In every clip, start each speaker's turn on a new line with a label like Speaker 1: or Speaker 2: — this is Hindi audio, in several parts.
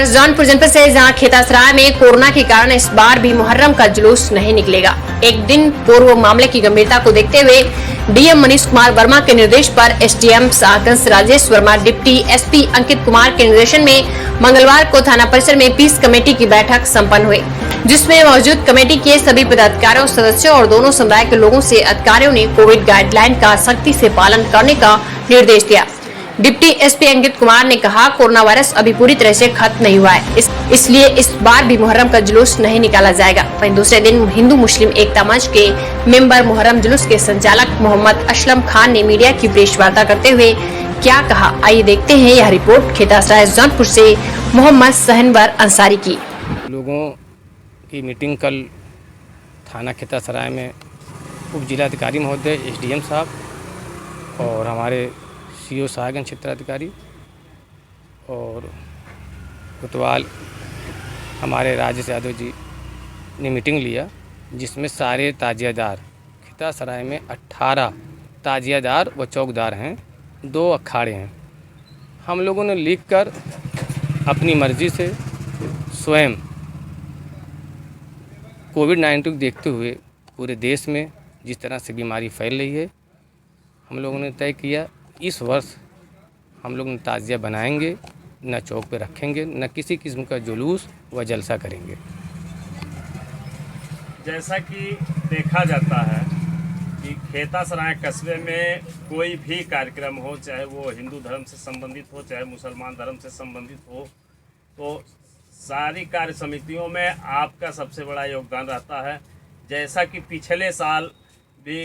Speaker 1: और जौनपुर जनपद से जहां खेतासराय में कोरोना के कारण इस बार भी मुहर्रम का जुलूस नहीं निकलेगा। एक दिन पूर्व मामले की गंभीरता को देखते हुए डीएम मनीष कुमार वर्मा के निर्देश पर SDM Shahganj Rajesh Verma, deputy SP Ankit Kumar के निर्देशन में मंगलवार को थाना परिसर में पीस कमेटी की बैठक संपन्न हुई, जिसमें मौजूद कमेटी के सभी पदाधिकारियों, सदस्यों और दोनों समुदाय के लोगों से अधिकारियों ने कोविड गाइडलाइन का सख्ती से पालन करने का निर्देश दिया। डिप्टी एसपी अंकित कुमार ने कहा, कोरोना वायरस अभी पूरी तरह से खत्म नहीं हुआ है, इसलिए इस बार भी मुहर्रम का जुलूस नहीं निकाला जाएगा। वहीं दूसरे दिन हिंदू मुस्लिम एकता मंच के मेंबर मुहर्रम जुलूस के संचालक मोहम्मद असलम खान ने मीडिया की प्रेस वार्ता करते हुए क्या कहा, आइए देखते हैं यह रिपोर्ट खेतासराय जौनपुर से मोहम्मद सहनवर अंसारी की।
Speaker 2: लोगों की मीटिंग कल थाना खेतासराय में उप जिलाधिकारी महोदय, एसडीएम साहब और हमारे सीओ साहगंज क्षेत्राधिकारी और कोतवाल हमारे राजेश यादव जी ने मीटिंग लिया, जिसमें सारे ताजियादार खेतासराय में 18 ताजियादार व चौकीदार हैं, 2 अखाड़े हैं। हम लोगों ने लिखकर अपनी मर्जी से स्वयं कोविड-19 को देखते हुए पूरे देश में जिस तरह से बीमारी फैल रही है, हम लोगों ने तय किया इस वर्ष हम लोग न ताज़िया बनाएंगे, न चौक पे रखेंगे, न किसी किस्म का जुलूस व जलसा करेंगे।
Speaker 3: जैसा कि देखा जाता है कि खेतासराय कस्बे में कोई भी कार्यक्रम हो, चाहे वो हिंदू धर्म से संबंधित हो, चाहे मुसलमान धर्म से संबंधित हो, तो सारी कार्य समितियों में आपका सबसे बड़ा योगदान रहता है। जैसा कि पिछले साल भी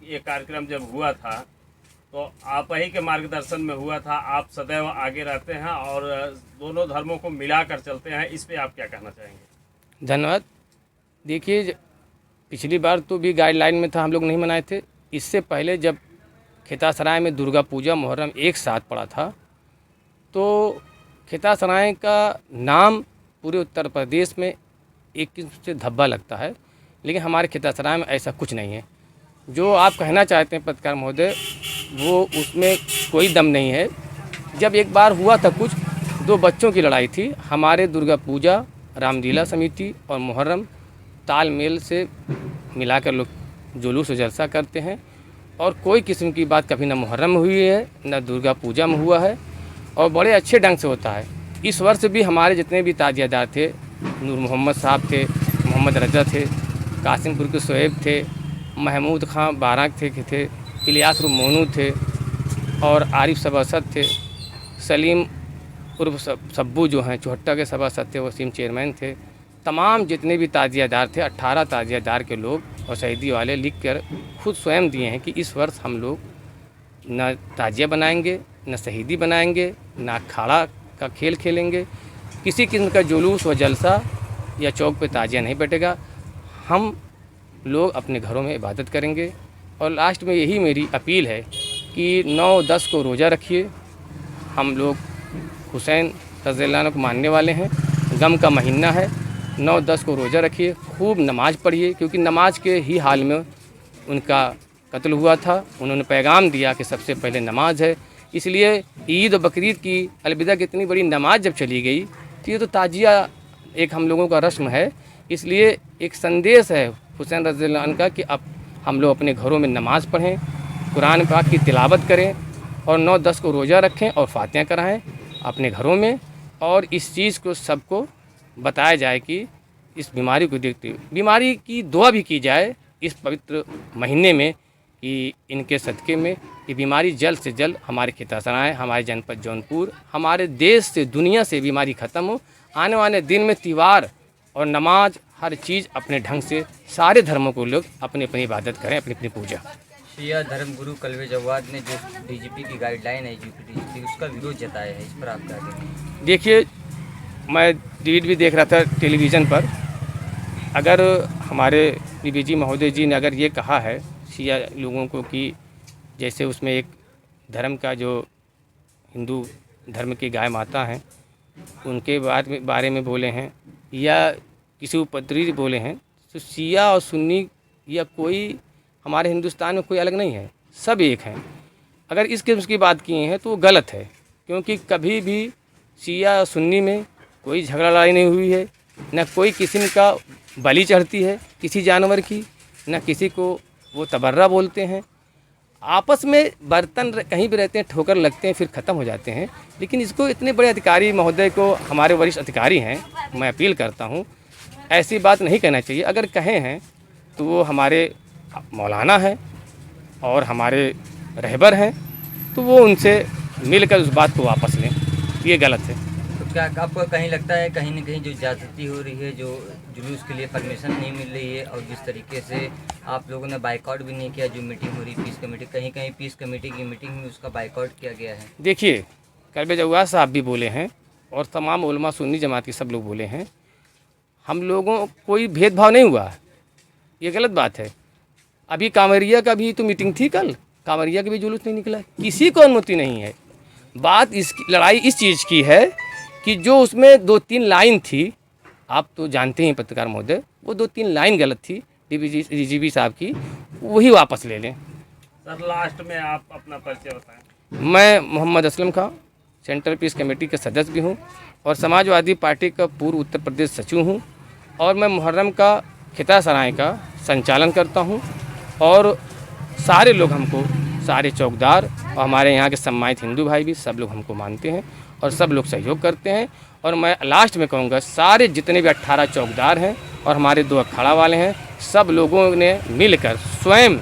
Speaker 3: ये कार्यक्रम जब हुआ था तो आप ही के मार्गदर्शन में हुआ था। आप सदैव आगे रहते हैं और दोनों धर्मों को मिलाकर चलते हैं। इस पे आप क्या कहना चाहेंगे?
Speaker 2: धन्यवाद। देखिए, पिछली बार तो भी गाइडलाइन में था, हम लोग नहीं मनाए थे। इससे पहले जब खेतासराय में दुर्गा पूजा मुहर्रम एक साथ पड़ा था, तो खेतासराय का नाम पूरे उत्तर प्रदेश में एक किस्म से धब्बा लगता है, लेकिन हमारे खेतासराय में ऐसा कुछ नहीं है। जो आप कहना चाहते हैं पत्रकार महोदय, वो उसमें कोई दम नहीं है। जब एक बार हुआ था कुछ 2 बच्चों की लड़ाई थी, हमारे दुर्गा पूजा, रामलीला समिति और मुहर्रम तालमेल से मिलाकर लोग जुलूस और जलसा करते हैं और कोई किस्म की बात कभी न मुहर्रम में हुई है, न दुर्गा पूजा में हुआ है और बड़े अच्छे ढंग से होता है। इस वर्ष भी हमारे जितने भी ताजियादार थे, नूर मोहम्मद साहब थे, मोहम्मद रजा थे, कासिमपुर के शोएब थे, महमूद खां बाराक थे, इलियास मोनू थे और आरिफ सभासद थे, सलीम उर्फ सब्बू जो हैं चौहट्टा के सभासद थे, वसीम चेयरमैन थे। तमाम जितने भी ताजियादार थे, 18 ताजियादार के लोग और शहीदी वाले लिख कर खुद स्वयं दिए हैं कि इस वर्ष हम लोग न ताजिया बनाएंगे, न शहीदी बनाएंगे, न अखाड़ा का खेल खेलेंगे, किसी किस्म का जुलूस व जलसा या चौक पे ताजिया नहीं बैठेगा। हम लोग अपने घरों में इबादत करेंगे। और लास्ट में यही मेरी अपील है कि 9-10 को रोज़ा रखिए। हम लोग हुसैन रज़ियल्लाहु अन्हु को मानने वाले हैं, गम का महीना है। 9-10 को रोज़ा रखिए, खूब नमाज़ पढ़िए, क्योंकि नमाज के ही हाल में उनका कत्ल हुआ था। उन्होंने पैगाम दिया कि सबसे पहले नमाज है। इसलिए ईद और बकरीद की अलविदा की इतनी बड़ी नमाज जब चली गई, तो ये तो ताजिया एक हम लोगों का रस्म है। इसलिए एक संदेश है हुसैन रज़ियल्लाहु अन्हु का कि अब हम लोग अपने घरों में नमाज़ पढ़ें, कुरान पाक की तिलावत करें और 9-10 को रोज़ा रखें और फातिहा कराएं अपने घरों में। और इस चीज़ को सबको बताया जाए कि इस बीमारी को देखते हुए बीमारी की दुआ भी की जाए इस पवित्र महीने में कि इनके सदक़े में ये बीमारी जल्द से जल्द हमारे खेतासराय, हमारे जनपद जौनपुर, हमारे देश से, दुनिया से बीमारी ख़त्म हो। आने वाले दिन में त्योहार और नमाज हर चीज़ अपने ढंग से सारे धर्मों को लोग अपनी अपनी इबादत करें, अपनी अपनी पूजा।
Speaker 4: शिया धर्म गुरु कलवे जवाद ने जो डीजीपी की गाइडलाइन है, यूपी डीजीपी, उसका विरोध जताया है। इस पर आप क्या कहेंगे?
Speaker 2: देखिए, मैं रीड भी देख रहा था टेलीविज़न पर। अगर हमारे डीजीपी महोदय जी ने अगर ये कहा है शिया लोगों को कि जैसे उसमें एक धर्म का जो हिंदू धर्म की गाय माता हैं उनके बारे में बोले हैं या किसी उपद्रवी बोले हैं, तो शिया और सुन्नी या कोई हमारे हिंदुस्तान में कोई अलग नहीं है, सब एक हैं। अगर इस किस्म की बात की हैं तो वो गलत है, क्योंकि कभी भी शिया और सुन्नी में कोई झगड़ा लड़ाई नहीं हुई है, न कोई किस्म का बलि चढ़ती है किसी जानवर की, न किसी को वो तबर्रा बोलते हैं। आपस में बर्तन कहीं भी रहते हैं, ठोकर लगते हैं, फिर ख़त्म हो जाते हैं। लेकिन इसको इतने बड़े अधिकारी महोदय को, हमारे वरिष्ठ अधिकारी हैं, मैं अपील करता हूँ ऐसी बात नहीं कहना चाहिए। अगर कहे हैं तो वो हमारे मौलाना हैं और हमारे रहबर हैं, तो वो उनसे मिलकर उस बात को वापस लें। ये गलत है।
Speaker 4: तो क्या आपको कहीं लगता है कहीं न कहीं जो ज्यादती हो रही है, जो जुलूस के लिए परमिशन नहीं मिल रही है, और जिस तरीके से आप लोगों ने बाइकआउट भी नहीं किया, जो मीटिंग हो रही पीस कमेटी, कहीं कहीं पीस कमेटी की मीटिंग में उसका बाइकआउट किया गया है?
Speaker 2: देखिए, कल्बे जव्वाद साहब भी बोले हैं और तमाम उलमा सुन्नी जमात के सब लोग बोले हैं, हम लोगों कोई भेदभाव नहीं हुआ। ये गलत बात है। अभी कांवरिया का भी तो मीटिंग थी कल, कांवरिया का भी जुलूस नहीं निकला, किसी को अनुमति नहीं है। बात इसकी लड़ाई इस चीज़ की है कि जो उसमें 2-3 लाइन थी, आप तो जानते हैं पत्रकार महोदय, वो 2-3 लाइन गलत थी डीजीपी साहब की, वही वापस ले लें।
Speaker 3: सर लास्ट में आप अपना परिचय बताएं।
Speaker 2: मैं मोहम्मद असलम खां, सेंट्रल पीस कमेटी के सदस्य भी हूँ और समाजवादी पार्टी का पूर्व उत्तर प्रदेश सचिव हूँ, और मैं मुहर्रम का खिता सराय का संचालन करता हूँ। और सारे लोग हमको, सारे चौकीदार और हमारे यहाँ के सम्मानित हिंदू भाई भी, सब लोग हमको मानते हैं और सब लोग सहयोग करते हैं। और मैं लास्ट में कहूँगा, सारे जितने भी 18 चौकीदार हैं और हमारे 2 अखाड़ा वाले हैं, सब लोगों ने मिलकर स्वयं